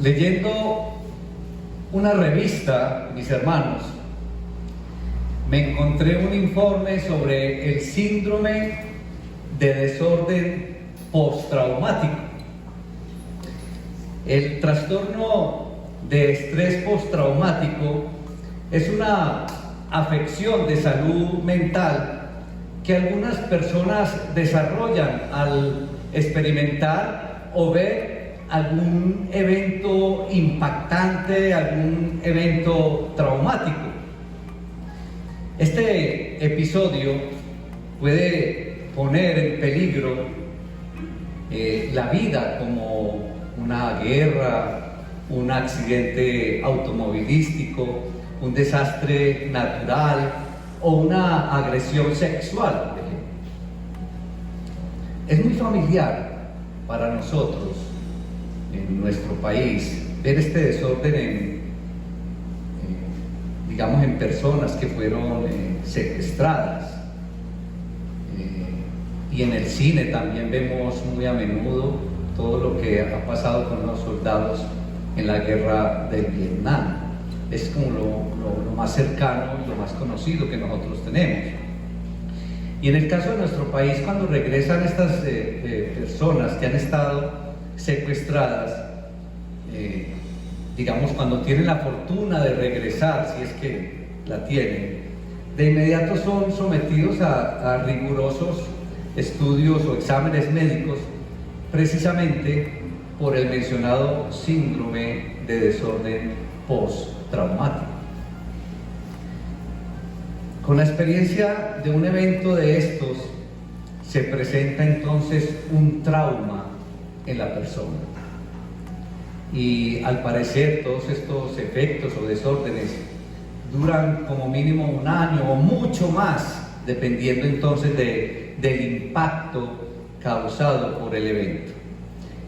Leyendo una revista, mis hermanos, me encontré un informe sobre el síndrome de desorden postraumático. El trastorno de estrés postraumático es una afección de salud mental que algunas personas desarrollan al experimentar o ver algún evento impactante, algún evento traumático. Este episodio puede poner en peligro la vida, como una guerra, un accidente automovilístico, un desastre natural o una agresión sexual. Es muy familiar para nosotros en nuestro país ver este desorden digamos en personas que fueron secuestradas, y en el cine también vemos muy a menudo todo lo que ha pasado con los soldados en la guerra del Vietnam. Es como lo más cercano y lo más conocido que nosotros tenemos. Y en el caso de nuestro país, cuando regresan estas personas que han estado secuestradas, digamos cuando tienen la fortuna de regresar, si es que la tienen, de inmediato son sometidos a rigurosos estudios o exámenes médicos, precisamente por el mencionado síndrome de desorden postraumático. Con la experiencia de un evento de estos, se presenta entonces un trauma en la persona. Y al parecer todos estos efectos o desórdenes duran como mínimo un año o mucho más, dependiendo entonces del impacto causado por el evento.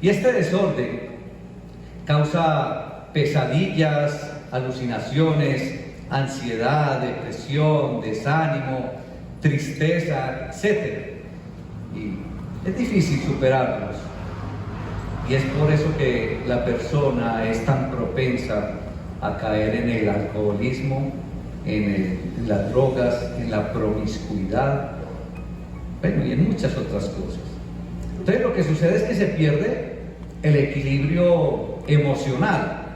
Y este desorden causa pesadillas, alucinaciones, ansiedad, depresión, desánimo, tristeza, etc. Y es difícil superarlos. Y es por eso que la persona es tan propensa a caer en el alcoholismo, en las drogas, en la promiscuidad, bueno, y en muchas otras cosas. Entonces lo que sucede es que se pierde el equilibrio emocional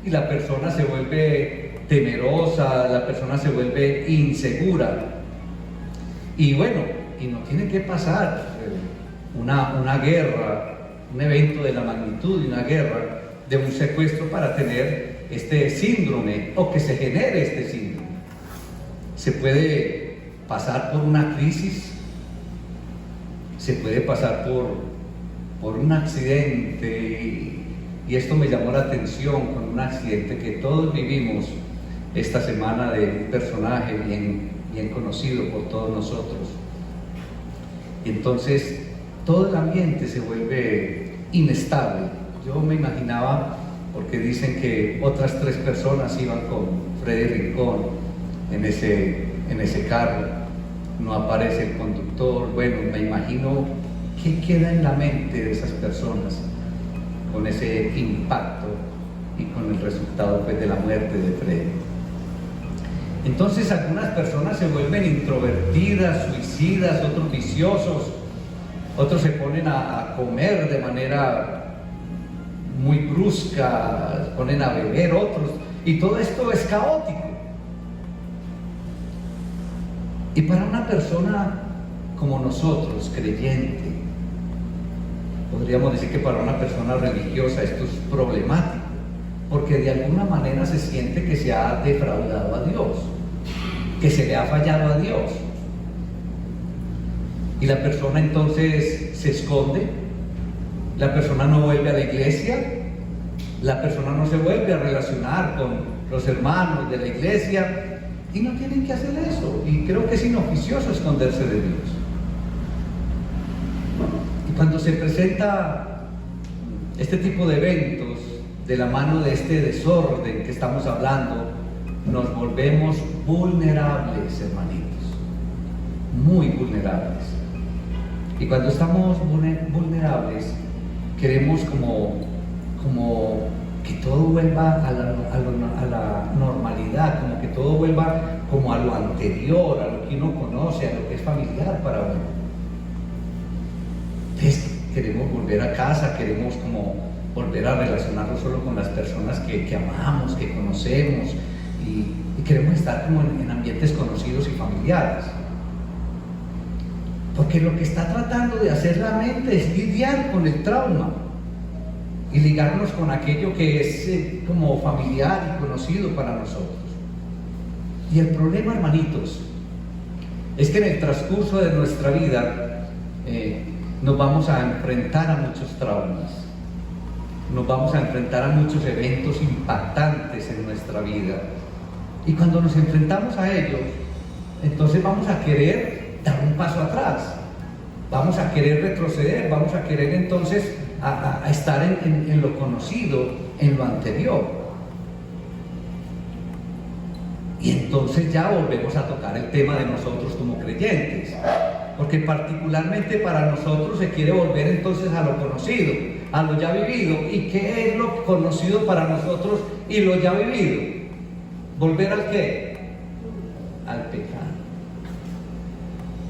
y la persona se vuelve temerosa, la persona se vuelve insegura. Y bueno, y no tiene que pasar una guerra, un evento de la magnitud de una guerra, de un secuestro para tener este síndrome o que se genere este síndrome. Se puede pasar por una crisis, se puede pasar por un accidente, y esto me llamó la atención con un accidente que todos vivimos esta semana de un personaje bien conocido por todos nosotros. Y entonces todo el ambiente se vuelve inestable. Yo me imaginaba, porque dicen que otras 3 personas iban con Freddy Rincón en ese carro, no aparece el conductor. Bueno, me imagino qué queda en la mente de esas personas con ese impacto y con el resultado pues, de la muerte de Freddy. Entonces algunas personas se vuelven introvertidas, suicidas, otros viciosos, otros se ponen a comer de manera muy brusca, se ponen a beber otros, y todo esto es caótico. Y para una persona como nosotros, creyente, podríamos decir que para una persona religiosa esto es problemático, porque de alguna manera se siente que se ha defraudado a Dios, que se le ha fallado a Dios. Y la persona entonces se esconde, la persona no vuelve a la iglesia, la persona no se vuelve a relacionar con los hermanos de la iglesia, y no tienen que hacer eso. Y creo que es inoficioso esconderse de Dios. Y cuando se presenta este tipo de eventos de la mano de este desorden que estamos hablando, nos volvemos vulnerables, hermanitos, muy vulnerables. Y cuando estamos vulnerables, queremos como que todo vuelva a la normalidad, como que todo vuelva como a lo anterior, a lo que uno conoce, a lo que es familiar para uno. Entonces queremos volver a casa, queremos como volver a relacionarnos solo con las personas que amamos, que conocemos, y queremos estar como en ambientes conocidos y familiares. Porque lo que está tratando de hacer la mente es lidiar con el trauma y ligarnos con aquello que es como familiar y conocido para nosotros. Y el problema, hermanitos, es que en el transcurso de nuestra vida nos vamos a enfrentar a muchos traumas, nos vamos a enfrentar a muchos eventos impactantes en nuestra vida. Y cuando nos enfrentamos a ellos, entonces vamos a querer dar un paso atrás, vamos a querer retroceder, vamos a querer entonces a estar en lo conocido, en lo anterior. Y entonces ya volvemos a tocar el tema de nosotros como creyentes, porque particularmente para nosotros se quiere volver entonces a lo conocido, a lo ya vivido. ¿Y qué es lo conocido para nosotros y lo ya vivido? ¿Volver al qué? Al pecado.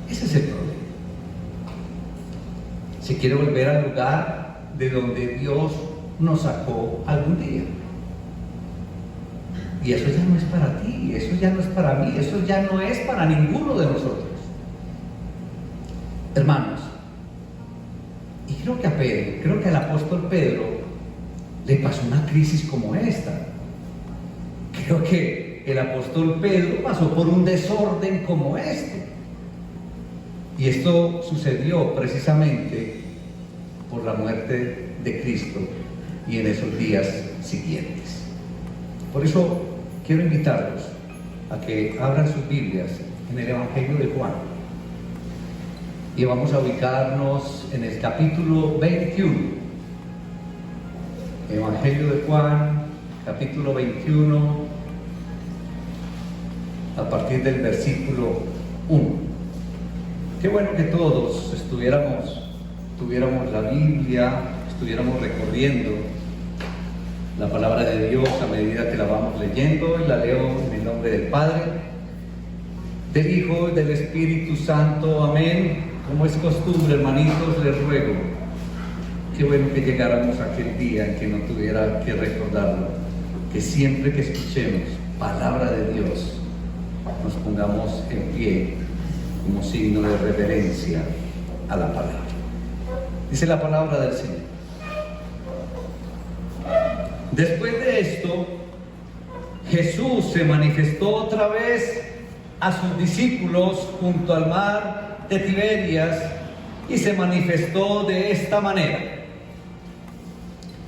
Ese es el problema. Se quiere volver al lugar de donde Dios nos sacó algún día. Y eso ya no es para ti, eso ya no es para mí, eso ya no es para ninguno de nosotros. Hermanos, y creo que al apóstol Pedro le pasó una crisis como esta. Creo que el apóstol Pedro pasó por un desorden como este. Y esto sucedió precisamente por la muerte de Cristo y en esos días siguientes. Por eso quiero invitarlos a que abran sus Biblias en el Evangelio de Juan. Y vamos a ubicarnos en el capítulo 21. Evangelio de Juan, capítulo 21, a partir del versículo 1. Qué bueno que todos tuviéramos la Biblia, estuviéramos recorriendo la palabra de Dios a medida que la vamos leyendo, y la leo en el nombre del Padre, del Hijo y del Espíritu Santo. Amén. Como es costumbre, hermanitos, les ruego, qué bueno que llegáramos a aquel día en que no tuviera que recordarlo, que siempre que escuchemos palabra de Dios, nos pongamos en pie como signo de reverencia a la palabra. Dice la palabra del Señor: después de esto, Jesús se manifestó otra vez a sus discípulos junto al mar de Tiberias, y se manifestó de esta manera.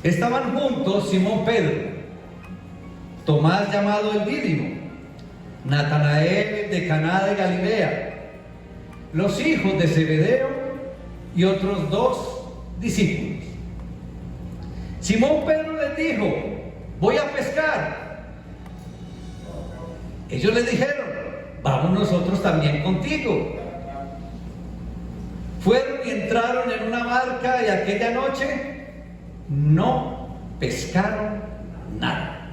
Estaban juntos Simón Pedro, Tomás llamado el Dídimo, Natanael de Caná de Galilea, los hijos de Zebedeo y otros 2 discípulos. Simón Pedro les dijo: voy a pescar. Ellos les dijeron: vamos nosotros también contigo. Fueron y entraron en una barca, y aquella noche no pescaron nada.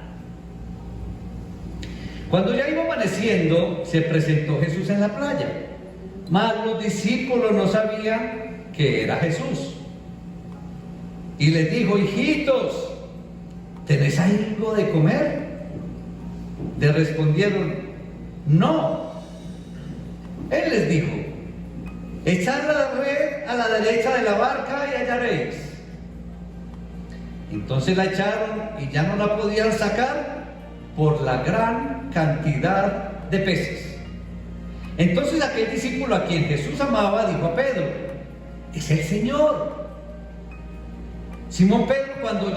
Cuando ya iba amaneciendo, se presentó Jesús en la playa, mas los discípulos no sabían que era Jesús. Y les dijo: hijitos, ¿tenéis algo de comer? Le respondieron: no. Él les dijo: echad la red a la derecha de la barca y hallaréis. Entonces la echaron y ya no la podían sacar por la gran cantidad de peces. Entonces aquel discípulo a quien Jesús amaba dijo a Pedro: es el Señor. Simón Pedro, cuando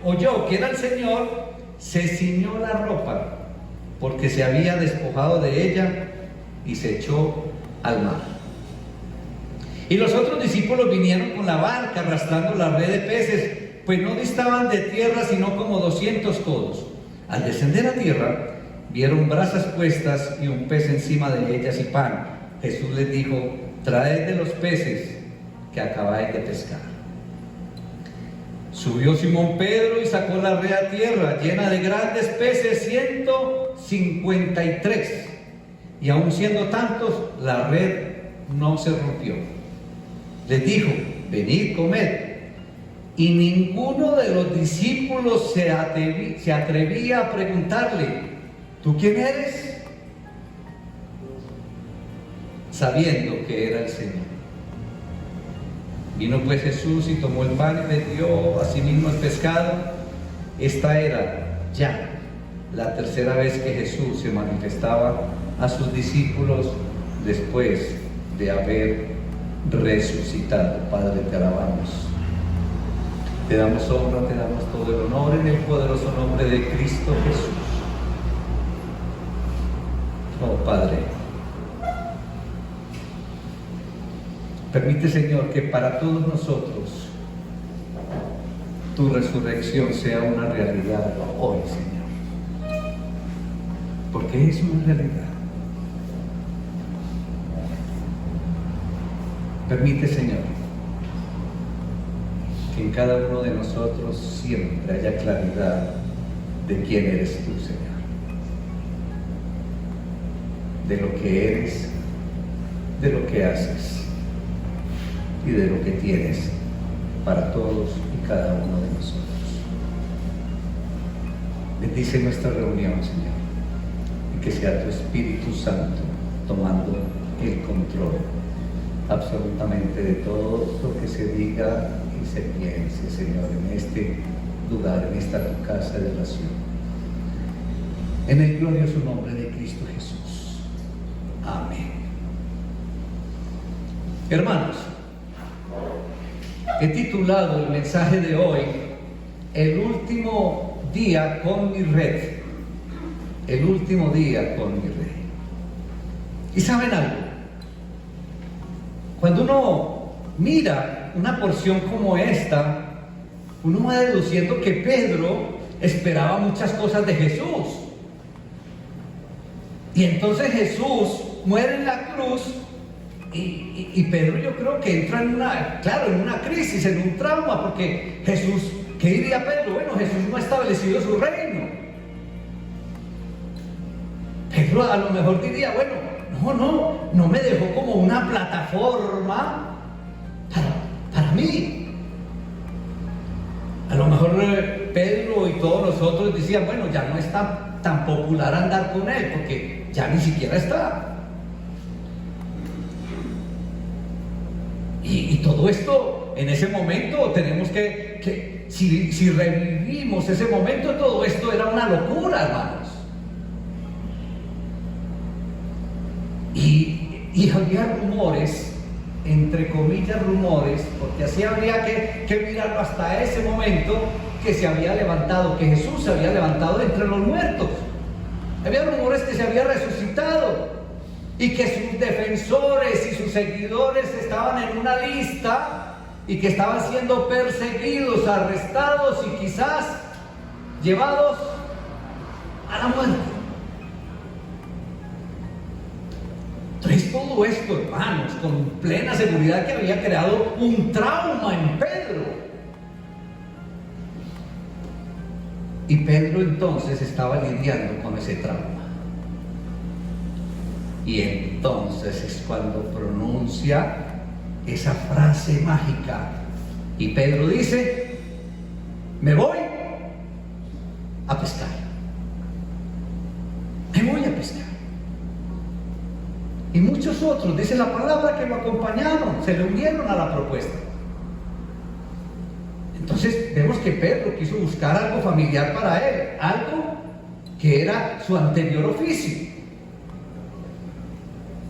oyó que era el Señor, se ciñó la ropa, porque se había despojado de ella, y se echó al mar. Y los otros discípulos vinieron con la barca arrastrando la red de peces, pues no distaban de tierra sino como 200 codos. Al descender a tierra, vieron brasas puestas y un pez encima de ellas y pan. Jesús les dijo: traed de los peces que acabáis de pescar. Subió Simón Pedro y sacó la red a tierra, llena de grandes peces, 153. Y aun siendo tantos, la red no se rompió. Les dijo: venid, comed. Y ninguno de los discípulos se atrevía a preguntarle: ¿tú quién eres? Sabiendo que era el Señor. Vino pues Jesús y tomó el pan y le dio asimismo el pescado. Esta era ya la tercera vez que Jesús se manifestaba a sus discípulos después de haber resucitado. Padre, te alabamos, te damos honra, te damos todo el honor en el poderoso nombre de Cristo Jesús. Oh Padre, permite, Señor, que para todos nosotros tu resurrección sea una realidad hoy, Señor, porque es una realidad. Permite, Señor, que en cada uno de nosotros siempre haya claridad de quién eres tú, Señor, de lo que eres, de lo que haces y de lo que tienes para todos y cada uno de nosotros. Bendice nuestra reunión, Señor, y que sea tu Espíritu Santo tomando el control absolutamente de todo lo que se diga y se piense, Señor, en este lugar, en esta tu casa de oración. En el glorioso nombre de Cristo Jesús. Amén. Hermanos, he titulado el mensaje de hoy: el último día con mi red. El último día con mi red. ¿Y saben algo? Cuando uno mira una porción como esta, uno va deduciendo que Pedro esperaba muchas cosas de Jesús. Y entonces Jesús muere en la cruz y Pedro, yo creo que entra en una crisis, en un trauma, porque Jesús, ¿qué diría Pedro? Bueno, Jesús no ha establecido su reino. Pedro a lo mejor diría: bueno, no me dejó como una plataforma para mí. A lo mejor Pedro y todos los otros decían: bueno, ya no es tan popular andar con él, porque ya ni siquiera está. Y todo esto, en ese momento, tenemos que si revivimos ese momento, todo esto era una locura, hermanos. Y había rumores, entre comillas rumores, porque así habría que mirarlo hasta ese momento, que se había levantado, que Jesús se había levantado de entre los muertos. Había rumores que se había resucitado y que sus defensores y sus seguidores estaban en una lista y que estaban siendo perseguidos, arrestados y quizás llevados a la muerte. Entonces todo esto, hermanos, con plena seguridad, que había creado un trauma en Pedro. Y Pedro entonces estaba lidiando con ese trauma. Y entonces es cuando pronuncia esa frase mágica. Y Pedro dice: me voy a pescar. Me voy a pescar. Y muchos otros, dice la palabra, que lo acompañaron, se le unieron a la propuesta. Entonces vemos que Pedro quiso buscar algo familiar para él, algo que era su anterior oficio.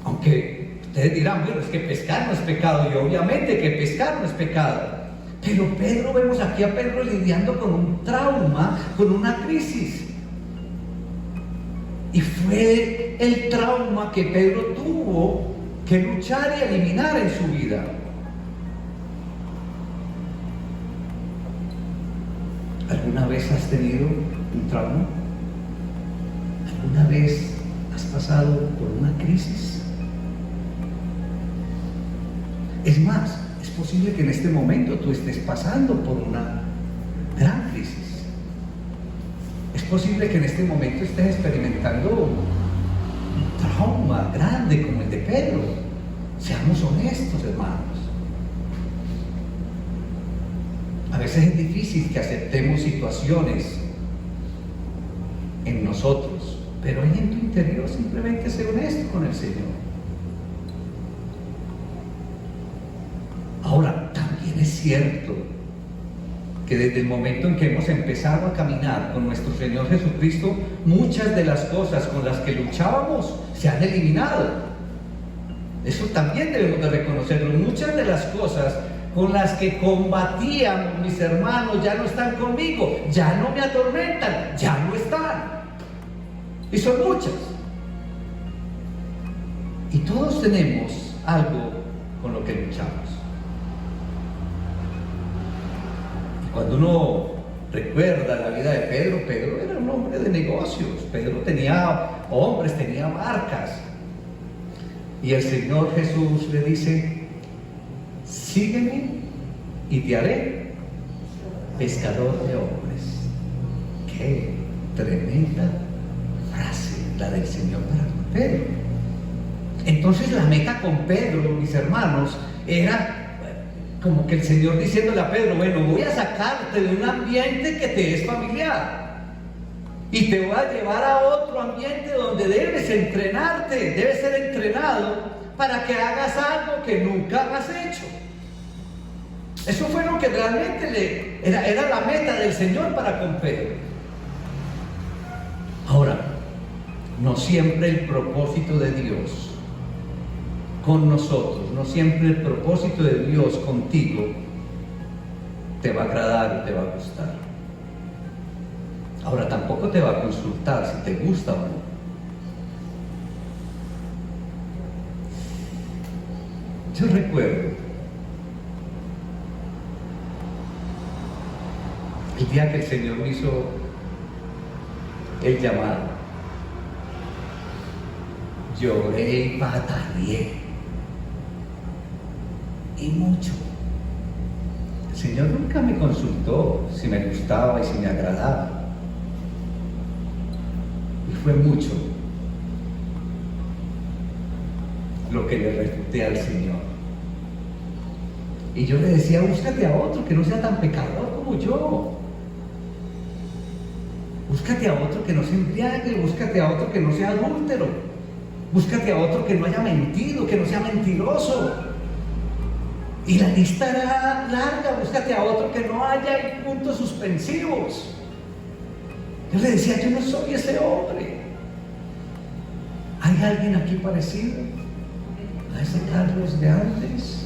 Aunque ustedes dirán: bueno, es que pescar no es pecado, y obviamente que pescar no es pecado. Pero Pedro, vemos aquí a Pedro lidiando con un trauma, con una crisis. Y fue el trauma que Pedro tuvo que luchar y eliminar en su vida. ¿Alguna vez has tenido un trauma? ¿Alguna vez has pasado por una crisis? Es más, es posible que en este momento tú estés pasando por una posible que en este momento estés experimentando un trauma grande como el de Pedro. Seamos honestos, hermanos. A veces es difícil que aceptemos situaciones en nosotros, pero ahí en tu interior simplemente sé honesto con el Señor. Ahora, también es cierto que desde el momento en que hemos empezado a caminar con nuestro Señor Jesucristo, muchas de las cosas con las que luchábamos se han eliminado. Eso también debemos de reconocerlo. Muchas de las cosas con las que combatíamos, mis hermanos, ya no están conmigo, ya no me atormentan, ya no están. Y son muchas. Y todos tenemos algo con lo que luchamos. Y cuando uno recuerda la vida de Pedro, Pedro era un hombre de negocios. Pedro tenía hombres, tenía marcas. Y el Señor Jesús le dice: sígueme y te haré pescador de hombres. Qué tremenda frase la del Señor para Pedro. Entonces la meta con Pedro, mis hermanos, era como que el Señor diciéndole a Pedro: bueno, voy a sacarte de un ambiente que te es familiar y te voy a llevar a otro ambiente donde debes entrenarte, debes ser entrenado para que hagas algo que nunca has hecho. Eso fue lo que realmente era la meta del Señor para con Pedro. Ahora, no siempre el propósito de Dios con nosotros, no siempre el propósito de Dios contigo te va a agradar o te va a gustar. Ahora, tampoco te va a consultar si te gusta o no. Yo recuerdo el día que el Señor me hizo el llamado. Lloré y pataleé, y mucho. El Señor nunca me consultó si me gustaba y si me agradaba. Y fue mucho lo que le refuté al Señor. Y yo le decía: búscate a otro que no sea tan pecador como yo. Búscate a otro que no se embriague, búscate a otro que no sea adúltero, búscate a otro que no haya mentido, que no sea mentiroso. Y la lista era larga. Búscate a otro que no haya puntos suspensivos. Yo le decía: yo no soy ese hombre. ¿Hay alguien aquí parecido a ese Carlos de antes?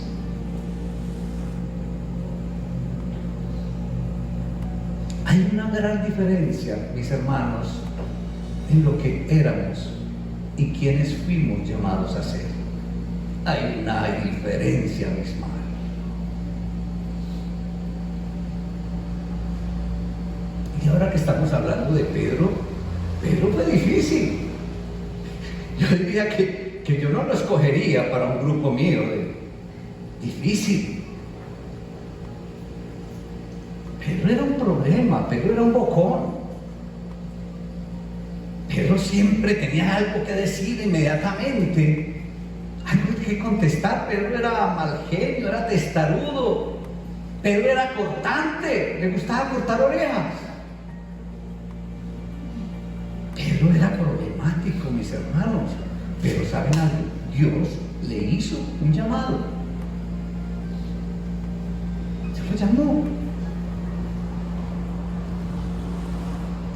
Hay una gran diferencia, mis hermanos, en lo que éramos y quienes fuimos llamados a ser. Hay una diferencia, mis hermanos. Y ahora que estamos hablando de Pedro, Pedro fue difícil. Yo diría que yo no lo escogería para un grupo mío. Difícil. Pedro era un problema, Pedro era un bocón. Pedro siempre tenía algo que decir inmediatamente, algo que contestar. Pedro era mal genio, era testarudo, Pedro era cortante, le gustaba cortar orejas. Pedro era problemático, mis hermanos. Pero ¿saben algo? Dios le hizo un llamado. Se lo llamó.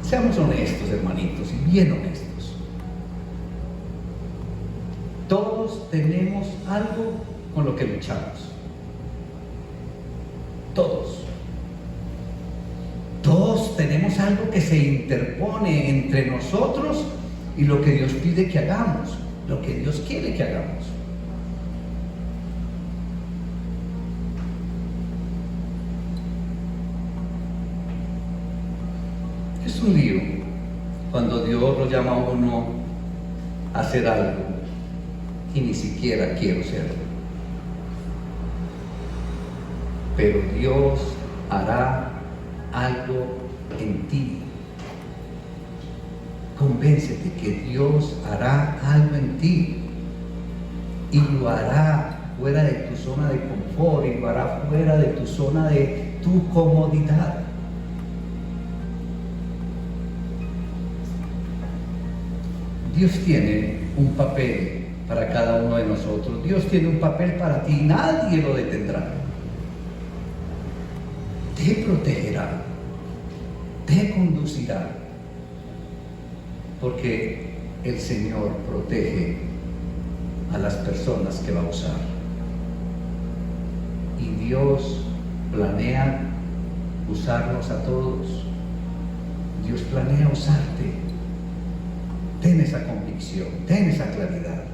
Seamos honestos, hermanitos, y bien honestos. Todos tenemos algo con lo que luchamos. Todos. Todos tenemos algo que se interpone entre nosotros y lo que Dios pide que hagamos, lo que Dios quiere que hagamos. Es un lío cuando Dios lo llama a uno a hacer algo y ni siquiera quiero serlo. Pero Dios hará algo en ti convéncete que Dios hará algo en ti y lo hará fuera de tu zona de confort y lo hará fuera de tu zona de tu comodidad. Dios tiene un papel para cada uno de nosotros. Dios tiene un papel para ti, nadie lo detendrá. Te protegerá, te conducirá, porque el Señor protege a las personas que va a usar. Y Dios planea usarnos a todos. Dios planea usarte. Ten esa convicción, ten esa claridad.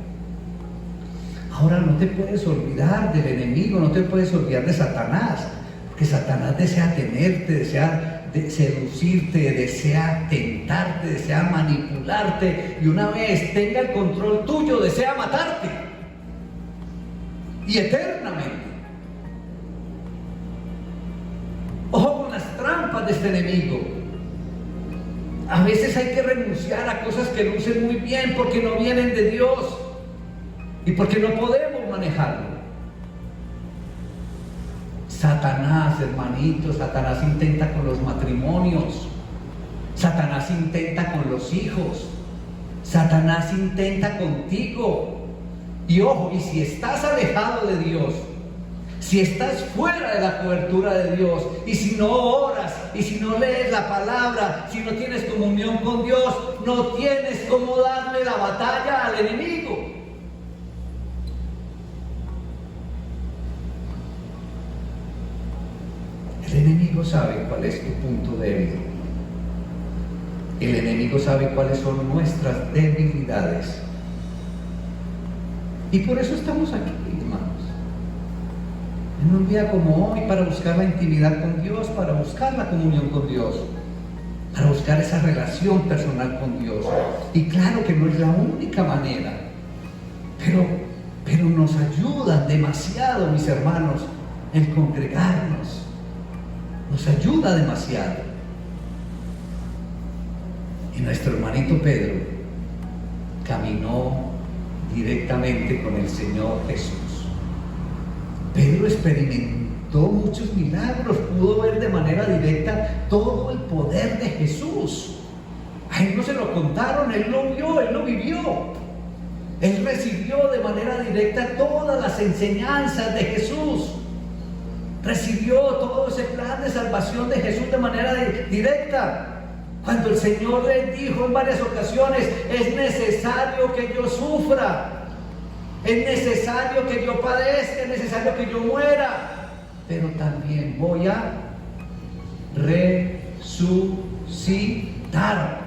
Ahora no te puedes olvidar del enemigo, no te puedes olvidar de Satanás, porque Satanás desea tenerte, desea seducirte, desea tentarte, desea manipularte, y una vez tenga el control tuyo, desea matarte, y eternamente. Ojo con las trampas de este enemigo. A veces hay que renunciar a cosas que lucen muy bien porque no vienen de Dios y porque no podemos manejarlo. Satanás, hermanitos, Satanás intenta con los matrimonios, Satanás intenta con los hijos, Satanás intenta contigo. Y ojo, y si estás alejado de Dios, si estás fuera de la cobertura de Dios, y si no oras, y si no lees la palabra, si no tienes comunión con Dios, no tienes cómo darle la batalla al enemigo. El enemigo sabe cuál es tu punto débil. El enemigo sabe cuáles son nuestras debilidades. Y por eso estamos aquí, hermanos. En un día como hoy, para buscar la intimidad con Dios, para buscar la comunión con Dios, para buscar esa relación personal con Dios. Y claro que no es la única manera, pero nos ayuda demasiado, mis hermanos, el congregarnos. Nos ayuda demasiado. Y nuestro hermanito Pedro caminó directamente con el Señor Jesús. Pedro experimentó muchos milagros, pudo ver de manera directa todo el poder de Jesús. A él no se lo contaron, él lo vio, él lo vivió. Él recibió de manera directa todas las enseñanzas de Jesús. Recibió todo ese plan de salvación de Jesús de manera directa. Cuando el Señor le dijo en varias ocasiones: es necesario que yo sufra, es necesario que yo padezca, es necesario que yo muera, pero también voy a resucitar.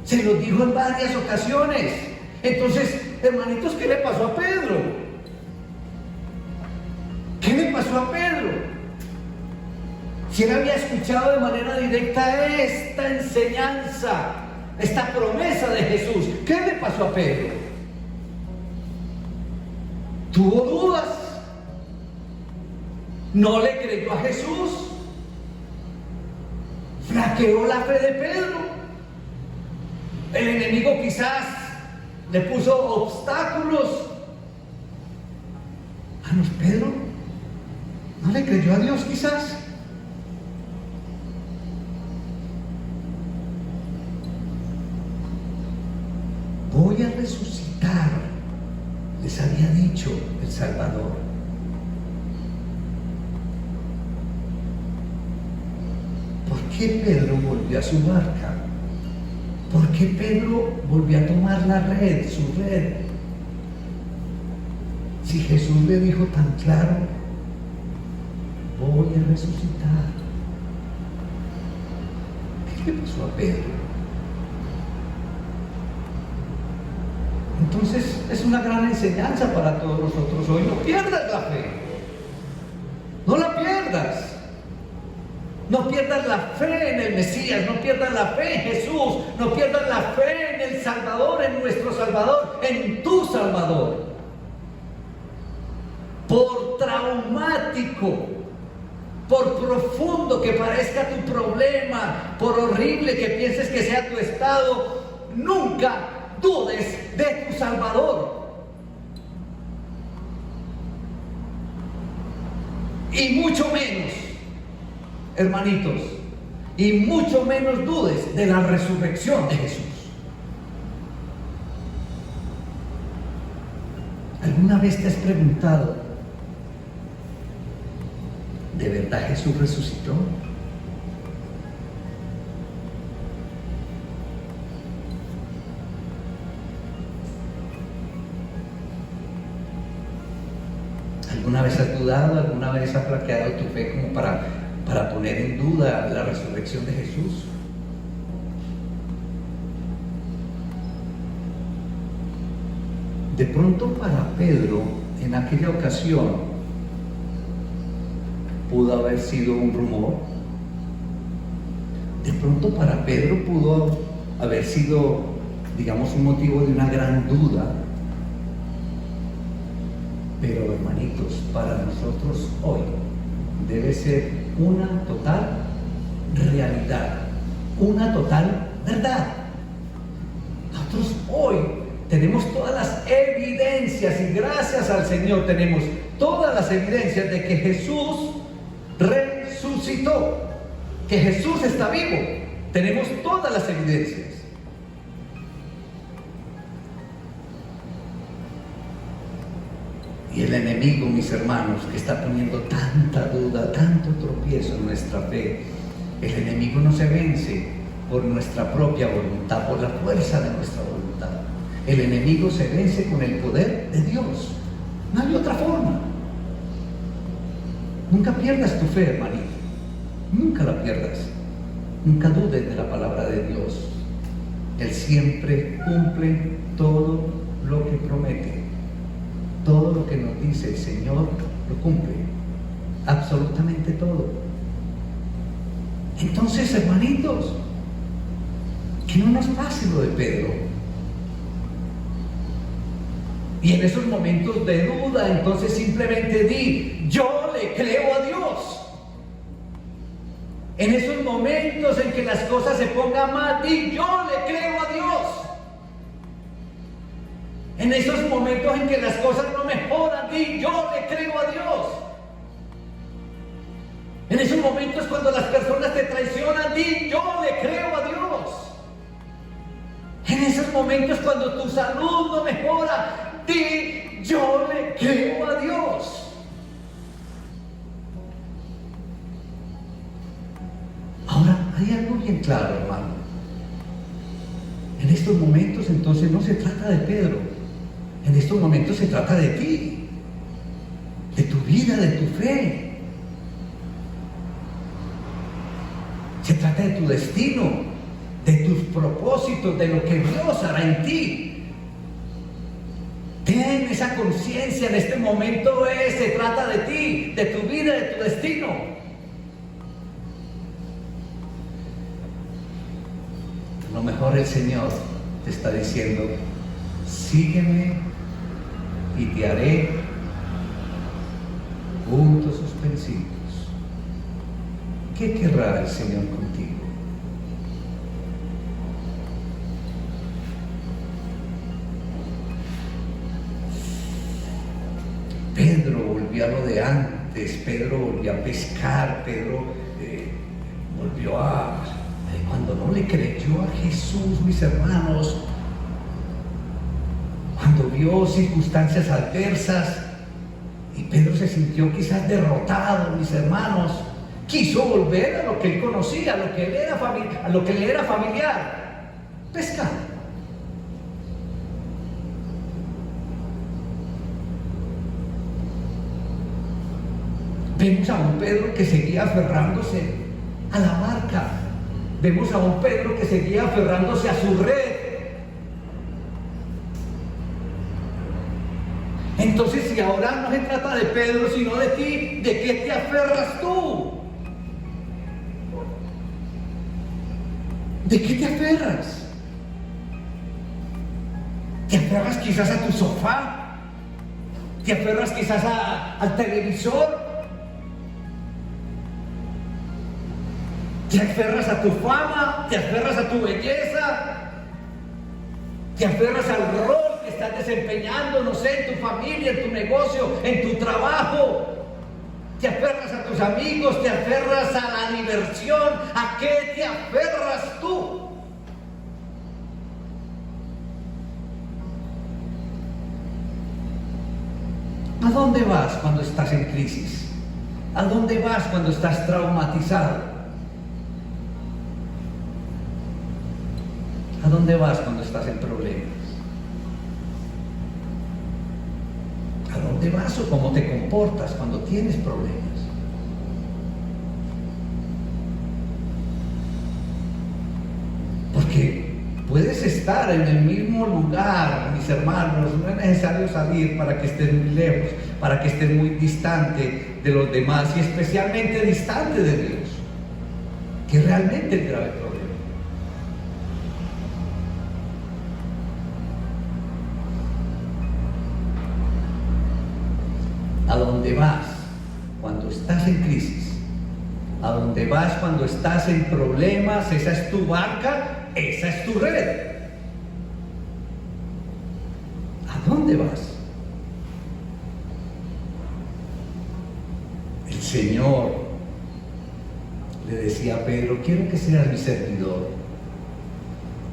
Se lo dijo en varias ocasiones. Entonces, hermanitos, ¿qué le pasó a Pedro? ¿Qué le pasó a Pedro? Si él había escuchado de manera directa esta enseñanza, esta promesa de Jesús, ¿qué le pasó a Pedro? ¿Tuvo dudas? ¿No le creyó a Jesús? ¿Flaqueó la fe de Pedro? El enemigo quizás le puso obstáculos. Manos, Pedro no le creyó a Dios quizás. Voy a resucitar, les había dicho el Salvador. ¿Por qué Pedro volvió a su barca? ¿Por qué Pedro volvió a tomar la red, su red? Si Jesús le dijo tan claro: voy a resucitar. ¿Qué le pasó a Pedro? Entonces es una gran enseñanza para todos nosotros hoy. No pierdas la fe, no la pierdas. No pierdas la fe en el Mesías, no pierdas la fe en Jesús, no pierdas la fe en el Salvador, en nuestro Salvador, en tu Salvador. Por traumático, por profundo que parezca tu problema, por horrible que pienses que sea tu estado, nunca dudes de tu Salvador. Y mucho menos, hermanitos, y mucho menos dudes de la resurrección de Jesús. ¿Alguna vez te has preguntado, ¿de verdad Jesús resucitó? ¿Alguna vez has dudado? ¿Alguna vez has flaqueado tu fe como para poner en duda la resurrección de Jesús? De pronto para Pedro, en aquella ocasión, pudo haber sido un rumor. De pronto para Pedro pudo haber sido, digamos, un motivo de una gran duda. Pero, hermanitos, para nosotros hoy debe ser una total realidad, una total verdad. Nosotros hoy tenemos todas las evidencias, y gracias al Señor tenemos todas las evidencias de que Jesús resucitó, que Jesús está vivo. Tenemos todas las evidencias. Y el enemigo, mis hermanos, que está poniendo tanta duda, tanto tropiezo en nuestra fe, el enemigo no se vence por nuestra propia voluntad, por la fuerza de nuestra voluntad. El enemigo se vence con el poder de Dios. No hay otra forma. Nunca pierdas tu fe, hermanito. Nunca la pierdas. Nunca dudes de la palabra de Dios. Él siempre cumple todo lo que promete. Todo lo que nos dice el Señor lo cumple. Absolutamente todo. Entonces, hermanitos, que no nos pase lo de Pedro. Y en esos momentos de duda, entonces simplemente di: yo le creo a Dios. En esos momentos en que las cosas se pongan mal, di: yo le creo a Dios. En esos momentos en que las cosas no mejoran, di: yo le creo a Dios. En esos momentos cuando las personas te traicionan, di: yo le creo a Dios. En esos momentos cuando tu salud no mejora, di: yo le creo a Dios. Ahora, hay algo bien claro, hermano. En estos momentos entonces no se trata de Pedro. En estos momentos se trata de ti, de tu vida, de tu fe. Se trata de tu destino, de tus propósitos, de lo que Dios hará en ti. Ten esa conciencia en este momento. Se trata de ti, de tu vida, de tu destino. A lo mejor el Señor te está diciendo: sígueme y te haré puntos suspensivos. ¿Qué querrá el Señor contigo? Pedro volvió a lo de antes. Pedro volvió a pescar. Pedro volvió a... Cuando no le creyó a Jesús, mis hermanos, cuando vio circunstancias adversas y Pedro se sintió quizás derrotado, mis hermanos, quiso volver a lo que él conocía, a lo que le era familiar: pescar. Vemos a un Pedro que seguía aferrándose a la barca. Vemos a un Pedro que seguía aferrándose a su red. Entonces, si ahora no se trata de Pedro, sino de ti, ¿de qué te aferras tú? ¿De qué te aferras? ¿Te aferras quizás a tu sofá? ¿Te aferras quizás al televisor? Te aferras a tu fama, te aferras a tu belleza, te aferras al rol que estás desempeñando, no sé, en tu familia, en tu negocio, en tu trabajo. Te aferras a tus amigos, te aferras a la diversión. ¿A qué te aferras tú? ¿A dónde vas cuando estás en crisis? ¿A dónde vas cuando estás traumatizado? ¿A dónde vas cuando estás en problemas? ¿A dónde vas o cómo te comportas cuando tienes problemas? Porque puedes estar en el mismo lugar, mis hermanos, no es necesario salir para que estés muy lejos, para que estés muy distante de los demás y especialmente distante de Dios, que es realmente el grave problema. ¿A dónde vas cuando estás en crisis? ¿A dónde vas cuando estás en problemas? Esa es tu barca, esa es tu red. ¿A dónde vas? El Señor le decía a Pedro: quiero que seas mi servidor,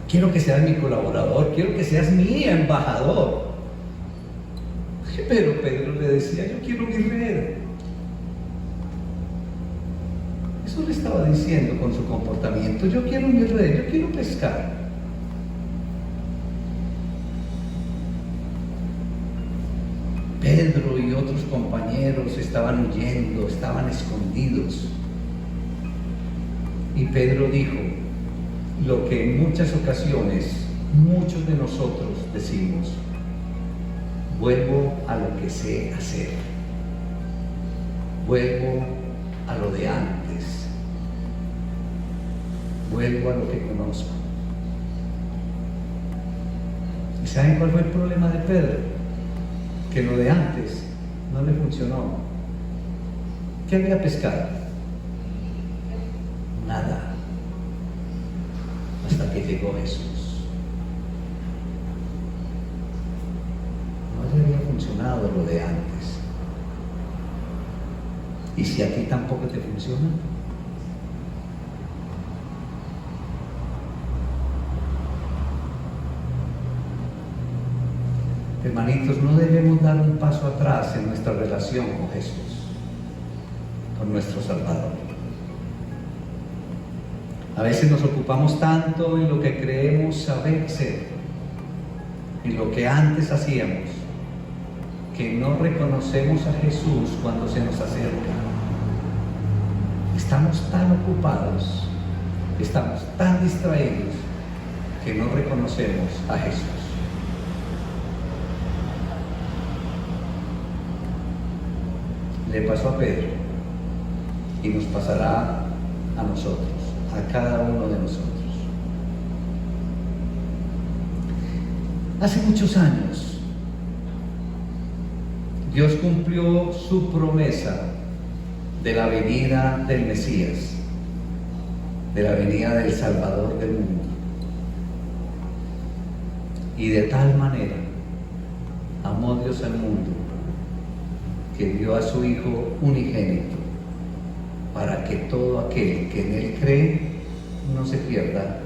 quiero que seas mi colaborador, quiero que seas mi embajador. Pero Pedro le decía: yo quiero mi red. Eso le estaba diciendo con su comportamiento: yo quiero mi red, yo quiero pescar. Pedro y otros compañeros estaban huyendo, estaban escondidos. Y Pedro dijo lo que en muchas ocasiones muchos de nosotros decimos: vuelvo a lo que sé hacer, vuelvo a lo de antes, vuelvo a lo que conozco. ¿Y saben cuál fue el problema de Pedro? Que lo de antes no le funcionó. ¿Qué había pescado? Nada, hasta que llegó Jesús. No le había funcionado lo de antes. ¿Y si a ti tampoco te funciona? Hermanitos, no debemos dar un paso atrás en nuestra relación con Jesús, con nuestro Salvador. A veces nos ocupamos tanto en lo que creemos saber hacer, en lo que antes hacíamos, que no reconocemos a Jesús cuando se nos acerca. Estamos tan ocupados, estamos tan distraídos, que no reconocemos a Jesús. Le pasó a Pedro y nos pasará a nosotros, a cada uno de nosotros. Hace muchos años, Dios cumplió su promesa de la venida del Mesías, de la venida del Salvador del mundo. Y de tal manera amó Dios al mundo, que dio a su Hijo unigénito, para que todo aquel que en Él cree no se pierda,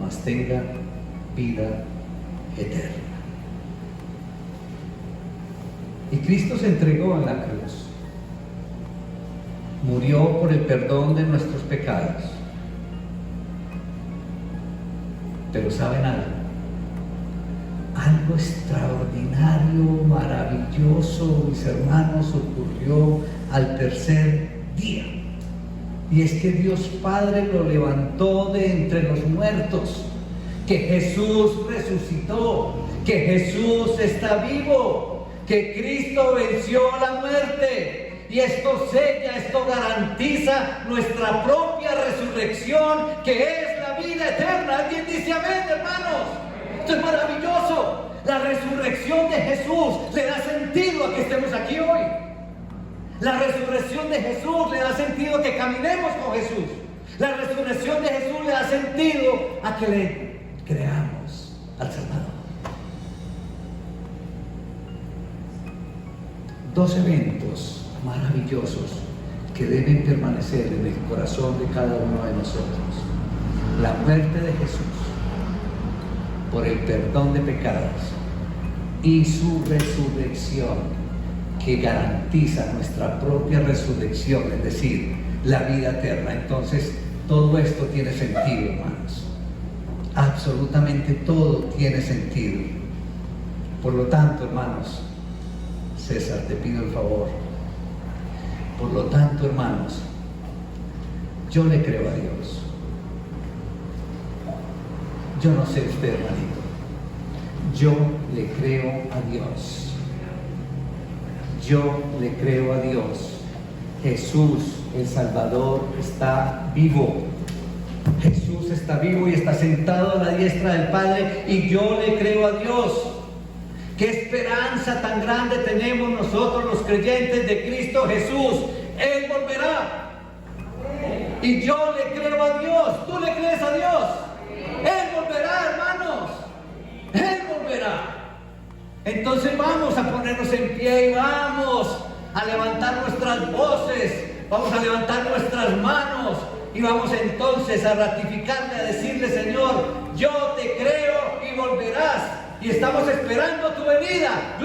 mas tenga vida eterna. Y Cristo se entregó en la cruz, murió por el perdón de nuestros pecados. Pero ¿saben algo? Algo extraordinario, maravilloso, mis hermanos, ocurrió al tercer día. Y es que Dios Padre lo levantó de entre los muertos, que Jesús resucitó, que Jesús está vivo, que Cristo venció la muerte. Y esto sella, esto garantiza nuestra propia resurrección, que es la vida eterna. ¿Alguien dice amén, hermanos? Esto es maravilloso. La resurrección de Jesús le da sentido a que estemos aquí hoy. La resurrección de Jesús le da sentido a que caminemos con Jesús. La resurrección de Jesús le da sentido a que le creamos al Salvador. Dos eventos maravillosos que deben permanecer en el corazón de cada uno de nosotros: la muerte de Jesús por el perdón de pecados y su resurrección, que garantiza nuestra propia resurrección, es decir, la vida eterna. Entonces, todo esto tiene sentido, hermanos. Absolutamente todo tiene sentido. Por lo tanto, hermanos, César, te pido el favor. Por lo tanto, hermanos, yo le creo a Dios. Yo no sé usted, hermanito. Yo le creo a Dios. Yo le creo a Dios. Jesús, el Salvador, está vivo. Jesús está vivo y está sentado a la diestra del Padre, y yo le creo a Dios. ¡Qué esperanza tan grande tenemos nosotros los creyentes de Cristo Jesús! Él volverá. Y yo le creo a Dios. ¿Tú le crees a Dios? Él volverá, hermanos. Él volverá. Entonces vamos a ponernos en pie y vamos a levantar nuestras voces, vamos a levantar nuestras manos y vamos entonces a ratificarle, a decirle: Señor, yo te creo y volverás, y estamos esperando tu venida.